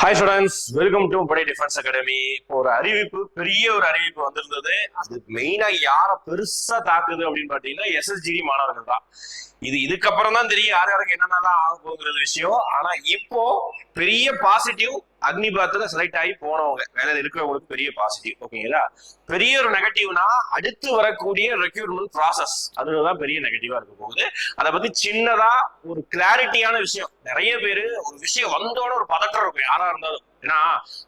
Hi students, welcome to படை defence academy. ஒரு அறிவிப்பு, பெரிய ஒரு அறிவிப்பு வந்திருந்தது. அது மெயினா யாரை பெருசா தாக்குது அப்படின்னு பாத்தீங்கன்னா எஸ்எஸ்ஜிடி மாணவர்கள் தான். இதுக்கப்புறம் தான் தெரியும் யார் யாருக்கு என்னென்னலாம் ஆக போகுறது விஷயம். ஆனா இப்போ பெரிய பாசிட்டிவ், அக்னிபாத்துல செலக்ட் ஆகி போனவங்க வேலையில இருக்கிறவங்களுக்கு பெரிய பாசிட்டிவ். ஓகேங்களா? பெரிய ஒரு நெகட்டிவ்னா அடுத்து வரக்கூடிய ரெக்ரூட்மெண்ட் ப்ராசஸ், அதுதான் பெரிய நெகட்டிவா இருக்க போகுது. அதை பத்தி சின்னதா ஒரு கிளாரிட்டியான விஷயம். நிறைய பேரு ஒரு விஷயம் வந்தோட ஒரு பதற்றம் இருக்கும் யாரா இருந்தாலும். ஏன்னா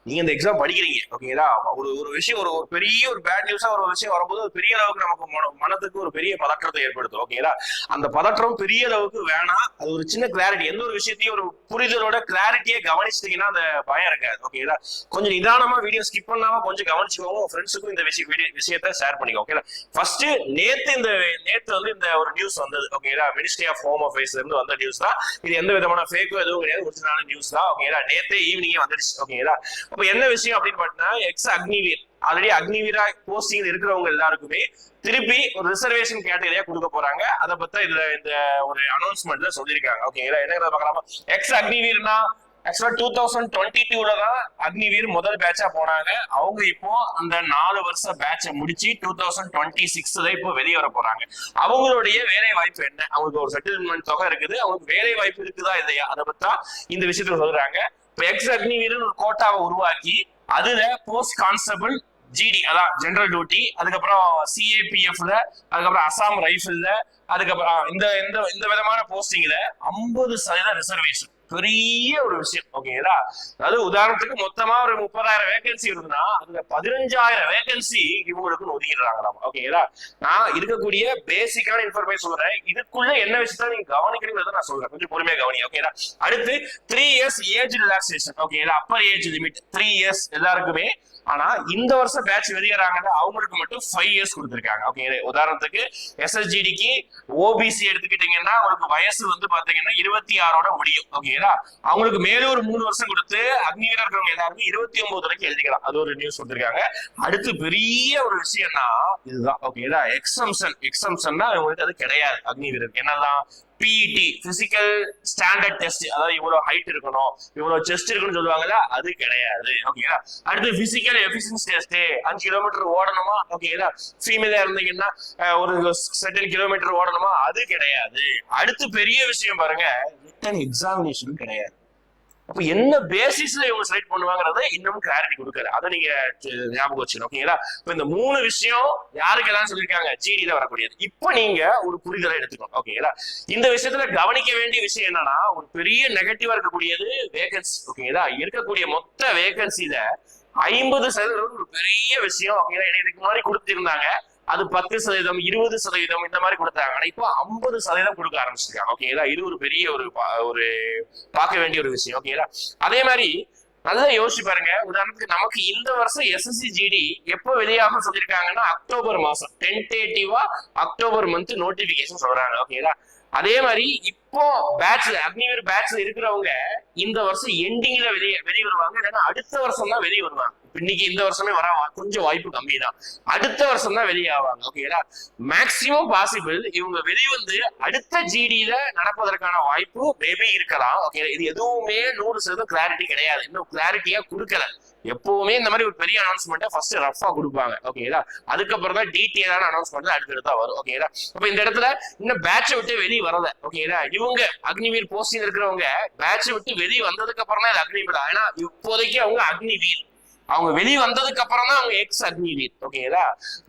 நீங்க இந்த எக்ஸாம் படிக்கிறீங்க. ஓகேங்களா? ஒரு விஷயம், ஒரு பெரிய ஒரு பேட் நியூஸா ஒரு விஷயம் வரும்போது ஒரு பெரிய அளவுக்கு நமக்கு மனதுக்கு ஒரு பெரிய பதற்றத்தை ஏற்படுத்தும். ஓகேங்களா? அந்த பதற்றம் பெரிய அளவுக்கு வேணாம். அது ஒரு சின்ன கிளாரிட்டி, எந்த ஒரு விஷயத்தையும் ஒரு புரிதலோட கிளாரிட்டியை கவனிச்சிட்டீங்கன்னா அந்த பயம் இருக்காது. ஓகேங்களா? கொஞ்சம் நிதானமா வீடியோ ஸ்கிப் பண்ணாம கொஞ்சம் கவனிச்சுக்கோங்க. உங்க ஃப்ரெண்ட்ஸுக்கும் இந்த விஷயத்தை ஷேர் பண்ணிக்கோ. ஓகேங்களா? ஃபர்ஸ்ட் நேத்து வந்து இந்த ஒரு நியூஸ் வந்தது. ஓகேங்களா? மினிஸ்ட்ரி ஆஃப் ஹோம் அஃபேர்ஸ்ல இருந்து வந்த நியூஸ் தான் இது. எந்த விதமான ஃபேக்கோ எதுவும் கிடையாது, ஒரிஜினலான நியூஸ் தான். ஓகேங்களா? நேத்தே ஈவினிங்கே வந்துடுச்சு. ஓகேங்களா? அப்ப என்ன விஷயம் அப்படின்னு பாத்தீங்கன்னா, எக்ஸ் அக்னிவீர், ஆல்ரெடி அக்னிவீரா போஸ்டிங் இருக்கிறவங்க எல்லாருக்குமே திருப்பி ஒரு ரிசர்வேஷன் கேட்டகரியா கொடுக்க போறாங்க. அதை பத்தி இதுல இந்த ஒரு அனௌன்ஸ்மெண்ட்ல சொல்லியிருக்காங்க. ஓகேங்களா? என்ன பார்க்கலாமா? எக்ஸ் அக்னிவீர்னா ஆக்சுவலா 2022 தான் அக்னிவீர் முதல் பேட்சா போனாங்க. அவங்க இப்போ அந்த 4 வருஷ பேட்சை முடிச்சு 2026 இப்போ வெளியே வர போறாங்க. அவங்களுடைய வேலை வாய்ப்பு என்ன, அவங்களுக்கு ஒரு செட்டில்மெண்ட் தொகை இருக்குது, அவங்களுக்கு வேலை வாய்ப்பு இருக்குதா இல்லையா, அதை பத்தா இந்த விஷயத்துல சொல்றாங்க. இப்போ எக்ஸ் அக்னிவீர் ஒரு கோட்டாவை உருவாக்கி அதுல போஸ்ட் கான்ஸ்டபிள், ஜிடி அதான் ஜெனரல் டியூட்டி, அதுக்கப்புறம் சிஏபிஎஃப்ல, அதுக்கப்புறம் அசாம் ரைபிள்ல, அதுக்கப்புறம் இந்த இந்த விதமான போஸ்டிங்ல 50% ரிசர்வேஷன். பெரிய ஒரு விஷயம். ஓகேங்களா? அதாவது உதாரணத்துக்கு மொத்தமா ஒரு 30,000 வேகன்சி இருக்குன்னா அதுல 15,000 வேகன்சி இவங்களுக்கு ஒதுக்கிடுறாங்களாம். ஓகேங்களா? நான் இருக்கக்கூடிய பேசிக்கான இன்ஃபர்மேஷன் சொல்றேன். இதுக்குள்ள என்ன விஷயத்த நீங்க கவனிக்கிறீங்கிறத நான் சொல்றேன், கொஞ்சம் பொறுமையா கவனி. ஓகேங்களா? அடுத்து 3 இயர்ஸ் ஏஜ் ரிலாக்சேஷன். ஓகேங்களா? அப்பர் ஏஜ் லிமிட் 3 இயர்ஸ் எல்லாருக்குமே. ஆனா இந்த வருஷம் பேட்ச் வெளியேறாங்க அவங்களுக்கு மட்டும் 5 இயர்ஸ் கொடுத்துருக்காங்க. ஓகே, உதாரணத்துக்கு எஸ்எஸ்ஜிடிக்கு ஓபிசி எடுத்துக்கிட்டீங்கன்னா அவங்களுக்கு வயசு வந்து பாத்தீங்கன்னா 26 முடியும். ஓகேங்களா? அவங்களுக்கு மேலும் ஒரு 3 வருஷம் கொடுத்து அக்னிவீரா இருக்கிறவங்க எல்லாருமே 29 வரைக்கும் எழுதிக்கலாம். அது ஒரு நியூஸ் கொடுத்துருக்காங்க. அடுத்து பெரிய ஒரு விஷயம்னா இதுதான். ஓகேங்களா? எக்ஸம்ஷன்னா அவங்களுக்கு அது கிடையாது. அக்னிவீரர் என்னதான் பிஇடி, பிசிக்கல் ஸ்டாண்டர்ட் டெஸ்ட், அதாவது இவ்வளவு ஹைட் இருக்கணும், இவ்வளவு செஸ்ட் இருக்கணும்னு சொல்லுவாங்கல்ல, அது கிடையாது. ஓகேங்களா? அடுத்து பிசிக்கல் எஃபிஷியன்சி டெஸ்ட், 5 கிலோமீட்டர் ஓடணுமா? ஓகேங்களா? ஃபீமேலா இருந்தீங்கன்னா ஒரு செர்டன் கிலோமீட்டர் ஓடணுமா? அது கிடையாது. அடுத்து பெரிய விஷயம் பாருங்க, ரிட்டன் எக்ஸாமினேஷன் கிடையாது. அப்ப என்ன பேசிஸ்ல இவங்க செலக்ட் பண்ணுவாங்கறத இன்னும் கிளாரிட்டி கொடுக்கல. அதை நீங்க ஞாபகம் வச்சுக்கணும். ஓகேங்களா? இப்ப இந்த 3 விஷயம் யாருக்கு எல்லாம் சொல்லியிருக்காங்க, ஜிடில வரக்கூடியது. இப்ப நீங்க ஒரு புரிதலை எடுத்துக்கணும். ஓகேங்களா? இந்த விஷயத்துல கவனிக்க வேண்டிய விஷயம் என்னன்னா, ஒரு பெரிய நெகட்டிவா இருக்கக்கூடியது வேகன்சி. ஓகேங்களா? இருக்கக்கூடிய மொத்த வேகன்சில 50% ஒரு பெரிய விஷயம். ஓகேங்களா? இதுக்கு முன்னாடி கொடுத்திருந்தாங்க அது 10%, 20% இந்த மாதிரி கொடுத்தாங்க. ஆனா இப்போ 50% கொடுக்க ஆரம்பிச்சிருக்காங்க. ஓகேங்களா? இது ஒரு பெரிய ஒரு பார்க்க வேண்டிய ஒரு விஷயம். ஓகேங்களா? அதே மாதிரி நல்லா யோசிச்சு பாருங்க. உதாரணத்துக்கு நமக்கு இந்த வருஷம் எஸ்எஸ்சி ஜிடி எப்போ வெளியாகும் சொல்லியிருக்காங்கன்னா அக்டோபர் மாசம், டென்டேட்டிவா அக்டோபர் மந்த் நோட்டிபிகேஷன் சொல்றாங்க. ஓகேங்களா? அதே மாதிரி இப்போ பேட்ச்ல அக்னிவீர் பேட்ச்ல இருக்கிறவங்க இந்த வருஷம் எண்டிங்ல வெளியே வருவாங்க, இல்லைன்னா அடுத்த வருஷம் தான் வெளியே வருவாங்க. இன்னைக்கு இந்த வருஷமே வர கொஞ்சம் வாய்ப்பு கம்மி தான். அடுத்த வருஷம் தான் வெளியே ஆவாங்க. ஓகேங்களா? மேக்சிமம் பாசிபிள் இவங்க வெளிவந்து அடுத்த ஜிடியில நடப்பதற்கான வாய்ப்பு மேபி இருக்கலாம். ஓகே, இது எதுவுமே 100% கிளாரிட்டி கிடையாது. இன்னும் கிளாரிட்டியா கொடுக்கல. எப்பவுமே இந்த மாதிரி ஒரு பெரிய அனௌன்ஸ்மெண்ட்டை ஃபர்ஸ்ட் ரஃபா கொடுப்பாங்க. ஓகேங்களா? அதுக்கப்புறம் தான் டீட்டெயிலான அனௌன்ஸ்மெண்ட் அடுத்தடுத்தா வரும். ஓகேங்களா? அப்ப இந்த இடத்துல இன்னும் பேட்சை விட்டு வெளியே வரல. ஓகேங்களா? இவங்க அக்னிவீர் போஸ்டிங் இருக்கிறவங்க பேட்சை விட்டு வெளியே வந்ததுக்கு அப்புறம் தான் அக்னிவீர். ஏன்னா இப்போதைக்கு அவங்க அக்னிவீர், அவங்க வெளியே வந்ததுக்கு அப்புறம் தான் அவங்க எக்ஸ் அக்னிவீர். ஓகேங்களா?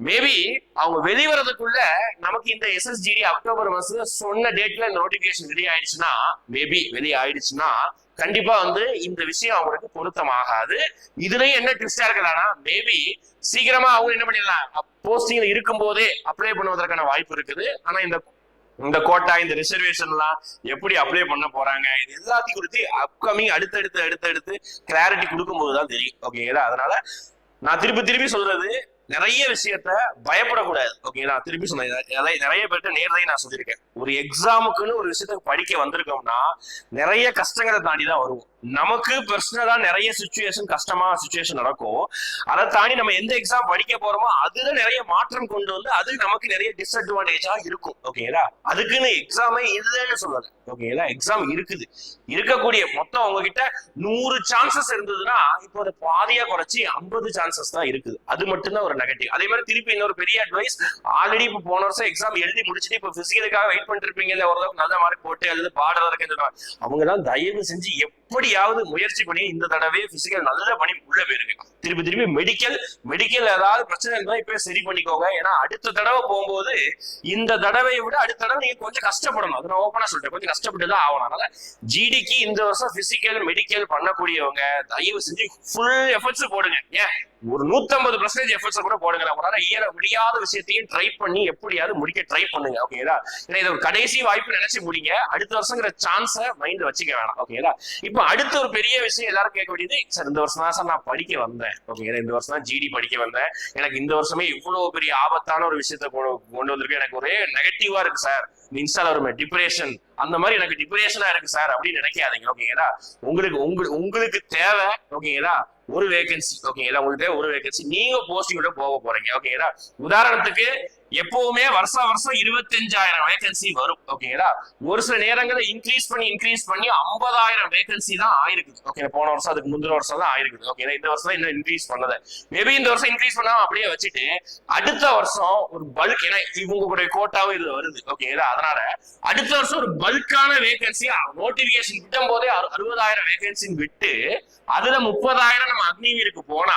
மேபி அவங்க வெளிவரதுக்குள்ள நமக்கு இந்த எஸ்எஸ்ஜிடி அக்டோபர் மாசம் சொன்ன டேட்ல இந்த நோட்டிபிகேஷன் வெளியே ஆயிடுச்சுன்னா, மேபி வெளியே ஆயிடுச்சுன்னா கண்டிப்பா வந்து இந்த விஷயம் அவங்களுக்கு பொருத்தமாகாது. இதுலயும் என்ன ட்விஸ்டா இருக்கலாம்னா, மேபி சீக்கிரமா அவங்க என்ன பண்ணிடலாம், போஸ்டிங்ல இருக்கும் போதே அப்ளை பண்ணுவதற்கான வாய்ப்பு இருக்குது. ஆனா இந்த கோட்டா, இந்த ரிசர்வேஷன் எல்லாம் எப்படி அப்ளை பண்ண போறாங்க, இது எல்லாத்தையும் குறித்து அப்கமிங் அடுத்தடுத்து கிளாரிட்டி கொடுக்கும் போதுதான் தெரியும். ஓகேங்களா? அதனால நான் திருப்பி சொல்றது, நிறைய விஷயத்த பயப்படக்கூடாது. ஓகே, நான் திருப்பி சொன்னேன், நிறைய பேர்கிட்ட நேரடியாக நான் சொல்லியிருக்கேன். ஒரு எக்ஸாமுக்குன்னு ஒரு விஷயத்த படிக்க வந்திருக்கோம்னா நிறைய கஷ்டங்களை தாண்டி தான் வருவோம். நமக்கு பர்சனலா நிறைய கஷ்டமான சுச்சுவேஷன் நடக்கும். அதை தாண்டி நம்ம எந்த எக்ஸாம் படிக்க போறோமோ அதுல நிறைய மாற்றம் கொண்டு வந்து அது நமக்கு நிறைய டிஸ்அட்வான்டேஜா இருக்கும். ஓகேங்களா? அதுக்குன்னு எக்ஸாமே இல்லைன்னு சொல்லல. ஓகேங்களா. எக்ஸாம் இருக்குது, இருக்கக்கூடிய மொத்தம் உங்ககிட்ட 100 சான்சஸ் இருந்ததுன்னா இப்போ அதை பாதியா குறைச்சி 50 சான்சஸ் தான் இருக்குது. அது மட்டும்தான் ஒரு நெகட்டிவ். அதே மாதிரி திருப்பி இன்னொரு பெரிய அட்வைஸ், ஆல்ரெடி இப்போ போன வருஷம் எக்ஸாம் எழுதி முடிச்சுட்டு இப்போ பிசிக்கலுக்காக வெயிட் பண்ணிட்டு இருப்பீங்க, ஓரளவுக்கு நல்ல மார்க் போட்டு அல்லது பாடல இருக்குன்னு அவங்க தான் தயவு செஞ்சு எப்படியாவது முயற்சி பண்ணி இந்த தடவை பிசிக்கல் நல்ல பண்ணி உள்ள போயிருங்க. திருப்பி திருப்பி மெடிக்கல் ஏதாவது பிரச்சனை இருந்தா இப்ப சரி பண்ணிக்கோங்க. ஏன்னா அடுத்த தடவை போகும்போது இந்த தடவையை விட அடுத்த தடவை நீங்க கொஞ்சம் கஷ்டப்படணும். அதை நான் ஓப்பனா சொல்றேன், கொஞ்சம் கஷ்டப்பட்டு தான் ஆகணும். அதனால ஜிடிக்கு இந்த வருஷம் பிசிக்கல் மெடிக்கல் பண்ணக்கூடியவங்க தயவு செஞ்சு ஃபுல் எஃபர்ட்ஸ் போடுங்க. ஏன் ஒரு 150% எஃபர்ட்ஸ் கூட போடுங்க. உங்களால இயல முடியாத விஷயத்தையும் ட்ரை பண்ணி எப்படியாவது முடிக்க ட்ரை பண்ணுங்க. ஓகேங்களா. ஏன்னா இது ஒரு கடைசி வாய்ப்பு நினைச்சு முடிங்க. அடுத்த வருஷங்கிற சான்ஸை மைண்ட்ல வச்சுக்க வேணாம். ஓகேங்களா. இப்போ அடுத்த ஒரு பெரிய விஷயம் எல்லாரும் கேட்க வேண்டியது, சார் இந்த வருஷம் தான் சார் நான் படிக்க வந்தேன். ஓகேங்களா. இந்த வருஷம் தான் ஜிடி படிக்க வந்தேன், எனக்கு இந்த வருஷமே இவ்வளவு பெரிய ஆபத்தான ஒரு விஷயத்த கொண்டு வந்திருக்கு, எனக்கு ஒரே நெகட்டிவா இருக்கு சார், இன்ஸ்டால ஒரு டிப்ரெஷன் அந்த மாதிரி எனக்கு டிப்ரெஷனா இருக்கு சார் அப்படின்னு நினைக்காதீங்க. ஓகேங்களா. உங்களுக்கு தேவை ஓகேங்களா ஒரு வேகன்சி. ஓகேங்களா. உங்களுக்கு ஒரு வேகன்சி, நீங்க போஸ்டிங்கோட போக போறீங்க. ஓகேங்களா. உதாரணத்துக்கு எப்பவுமே வருஷம் 25,000 வேகன்சி வரும். ஓகேங்களா. ஒரு சில நேரங்களில் இன்க்ரீஸ் பண்ணி 50,000 வேகன்சி தான் ஆயிருக்குது. ஓகே, போன வருஷம் அதுக்கு முந்தின வருஷம் தான் ஆயிருக்குது. ஓகே, இந்த வருஷம் தான் இன்னும் இன்க்ரீஸ் பண்ணல. மேபி இந்த வருஷம் இன்க்ரீஸ் பண்ணாம அப்படியே வச்சுட்டு அடுத்த வருஷம் ஒரு பல்க், ஏன்னா இவங்களுடைய கோட்டாவும் இது வருது. ஓகேங்களா. அதனால அடுத்த வருஷம் ஒரு பல்கான வேகன்சி நோட்டிபிகேஷன் விட்டும் போதே 60,000 வேகன்சி விட்டு அதுல 30,000 நம்ம அக்னிவீருக்கு போனா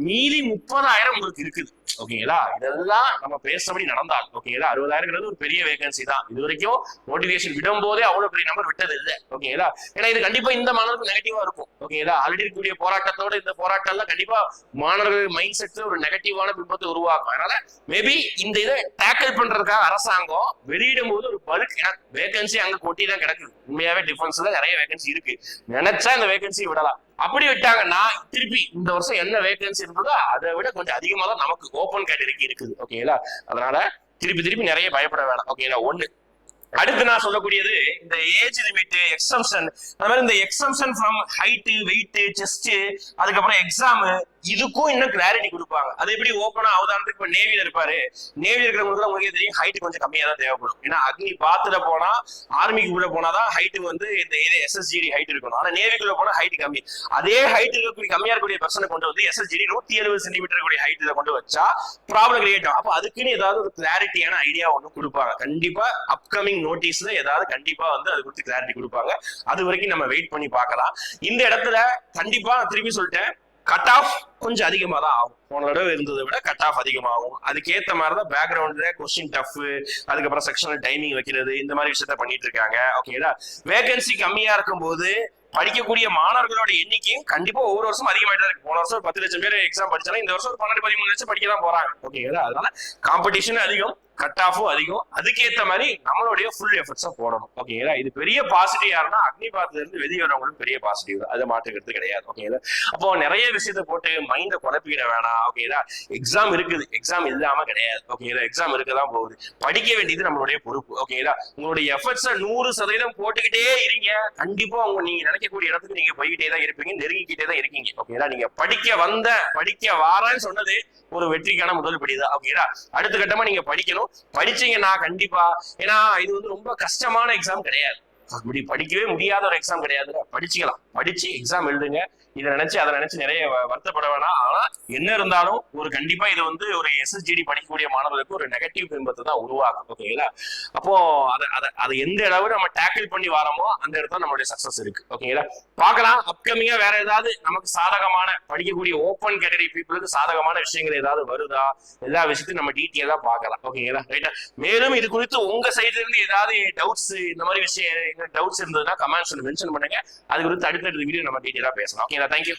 மீதி 30,000 உங்களுக்கு இருக்குது. ஓகேங்களா. இதெல்லாம் நம்ம பேசுறபடி நடந்தால் ஓகேங்களா 60,000 ஒரு பெரிய வேகன்சி தான். இது வரைக்கும் நோட்டிபிகேஷன் விடும் போதே அவ்வளவு பெரிய நம்பர் விட்டது இல்லை. ஓகேங்களா. ஏன்னா இது கண்டிப்பா இந்த மாணவர்களுக்கு நெகட்டிவா இருக்கும். ஓகேங்களா. ஆல்ரெடி இருக்கக்கூடிய போராட்டத்தோட இந்த போராட்டம் எல்லாம் கண்டிப்பா மாணவர்கள் மைண்ட் செட் ஒரு நெகட்டிவான பிம்பத்தை உருவாக்கும். அதனால மேபி இந்த இதை டேக்கிள் பண்றதுக்காக அரசாங்கம் வெளியிடும் போது ஒரு பல்க் வேகன்சி அங்க கொட்டி தான் கிடக்குது. உண்மையாவே டிஃபென்ஸ்ல நிறைய வேகன்சி இருக்கு, நினைச்சா இந்த வேகன்சி விடலாம். அப்படி விட்டாங்கன்னா திருப்பி இந்த வருஷம் என்ன வேகன்சி இருந்ததோ அதை விட கொஞ்சம் அதிகமா தான் நமக்கு ஓப்பன் கேட்டகரிக்கு இருக்குது. ஓகேங்களா. அதனால திருப்பி நிறைய பயப்பட வேணாம். ஓகேங்களா. ஒண்ணு. அடுத்து நான் சொல்லக்கூடியது இந்த ஏஜ் லிமிட் எக்ஸம்ஷன். அந்த மாதிரி இந்த exemption from height, weight, chest, அதுக்கப்புறம் எக்ஸாம், இதுக்கும் இன்னும் கிளாரிட்டி கொடுப்பாங்க. அது எப்படி ஓப்பனா அவதாரத்துக்கு இப்ப நேவில இருப்பாரு, நேவில இருக்கிறவங்களுக்கு உங்களுக்கே தெரியும் ஹைட் கொஞ்சம் கம்மியா தான் தேவைப்படும். ஏன்னா அக்னி பாத்துல போனா ஆர்மிக்கு உள்ள போனாதான் ஹைட் வந்து இந்த எஸ்எஸ்ஜிடி ஹைட் இருக்கணும். ஆனா நேவிக்குள்ள போனா ஹைட் கம்மி. அதே ஹைட் இருக்கக்கூடிய கம்மியா இருக்கக்கூடிய பர்சனை கொண்டு வந்து எஸ்எஸ்ஜிடி 170 சென்டிமீட்டர் கூடிய ஹைட் இதை கொண்டு வச்சா ப்ராப்ளம் கிரியேட் ஆகும். அப்போ அதுக்குன்னு ஏதாவது ஒரு கிளாரிட்டியான ஐடியா ஒன்று கொடுப்பாங்க. கண்டிப்பா அப்கமிங் நோட்டீஸ்ல ஏதாவது கண்டிப்பா வந்து அது குறித்து கிளாரிட்டி கொடுப்பாங்க. அது வரைக்கும் நம்ம வெயிட் பண்ணி பார்க்கலாம். இந்த இடத்துல கண்டிப்பா திருப்பி சொல்லிட்டேன், கட் ஆஃப் கொஞ்சம் அதிகமா தான் ஆகும். போன தடவை இருந்ததை விட கட் ஆஃப் அதிகமாகும். அதுக்கேற்ற மாதிரிதான் பேக்ரவுண்ட்ல கொஸ்டின் டஃப், அதுக்கப்புறம் செக்ஷனல் டைமிங் வைக்கிறது, இந்த மாதிரி விஷயத்த பண்ணிட்டு இருக்காங்க. ஓகேங்களா. வேகன்சி கம்மியா இருக்கும் போது படிக்கக்கூடிய மாணவர்களோட எண்ணிக்கையும் கண்டிப்பா ஒவ்வொரு வருஷம் அதிகமாயிட்டு தான் இருக்கு. போன வருஷம் 10 லட்சம் பேர் எக்ஸாம் படிச்சாலும் இந்த வருஷம் 12-13 லட்சம் படிக்க தான் போறாங்க. ஓகேங்களா. அதனால காம்படிஷன் அதிகம், கட் ஆஃபும் அதிகம். அதுக்கேற்ற மாதிரி நம்மளுடைய ஃபுல் எஃபர்ட்ஸா போடணும். ஓகேங்களா. இது பெரிய பாசிட்டிவ் யாருன்னா அக்னிபாத்ல இருந்து வெளியே வரவங்களுக்கு பெரிய பாசிட்டிவ், அதை மாற்றுக்கிறது கிடையாது. ஓகேங்களா. அப்போ நிறைய விஷயத்த போட்டு மைண்ட குழப்பிட வேணாம். ஓகேங்களா. எக்ஸாம் இருக்குது, எக்ஸாம் இல்லாம கிடையாது. ஓகேங்களா. எக்ஸாம் இருக்கதான் போகுது, படிக்க வேண்டியது நம்மளுடைய பொறுப்பு. ஓகேங்களா. உங்களுடைய எஃபர்ட்ஸை 100% போட்டுக்கிட்டே இருங்க. கண்டிப்பா நீங்க நினைக்கக்கூடிய இடத்துக்கு நீங்க போய்கிட்டே தான் இருப்பீங்க, நெருங்கிக்கிட்டே தான் இருக்கீங்க. ஓகேங்களா. நீங்க படிக்க வாரன்னு சொன்னது ஒரு வெற்றிக்கான முதல் படிதான். ஓகேங்களா. அடுத்த கட்டமா நீங்க படிக்கணும். படிச்சீங்கன்னா கண்டிப்பா, ஏன்னா இது வந்து ரொம்ப கஷ்டமான எக்ஸாம் கிடையாது, படிக்கவே முடியாத ஒரு எக்ஸாம் கிடையாது. படிச்சுக்கலாம், படிச்சு எக்ஸாம் எழுதுங்க. இதை நினைச்சு அதை நினைச்சு நிறைய வருத்தப்பட வேணாம். ஆனா என்ன இருந்தாலும் ஒரு கண்டிப்பா இது வந்து ஒரு எஸ்எஸ்ஜிடி படிக்கக்கூடிய மாணவர்களுக்கு ஒரு நெகட்டிவ் பிம்பத்தை தான் உருவாக்கும். ஓகேங்களா. அப்போ அதை எந்த அளவு நம்ம டேக்கிள் பண்ணி வரோமோ அந்த இடத்துல நம்மளுடைய சக்சஸ் இருக்கு. ஓகேங்களா. பார்க்கலாம் அப்கமிங்கா வேற ஏதாவது நமக்கு சாதகமான படிக்கக்கூடிய ஓப்பன் கேட்டகரி பீப்புளுக்கு சாதகமான விஷயங்கள் ஏதாவது வருதா, எல்லா விஷயத்தையும் நம்ம டீட்டெயிலா பார்க்கலாம். ஓகேங்களா. ரைட்டா. மேலும் இது குறித்து உங்க சைட்ல இருந்து ஏதாவது டவுட்ஸ், இந்த மாதிரி விஷயம் டவுட்ஸ் இருந்ததுன்னா கமெண்ட்ஸ்ல மென்ஷன் பண்ணுங்க. அது குறித்து அடுத்த வீடியோ நம்ம டீட்டெயிலா பேசலாம். ஓகேங்களா. தேங்க்யூ.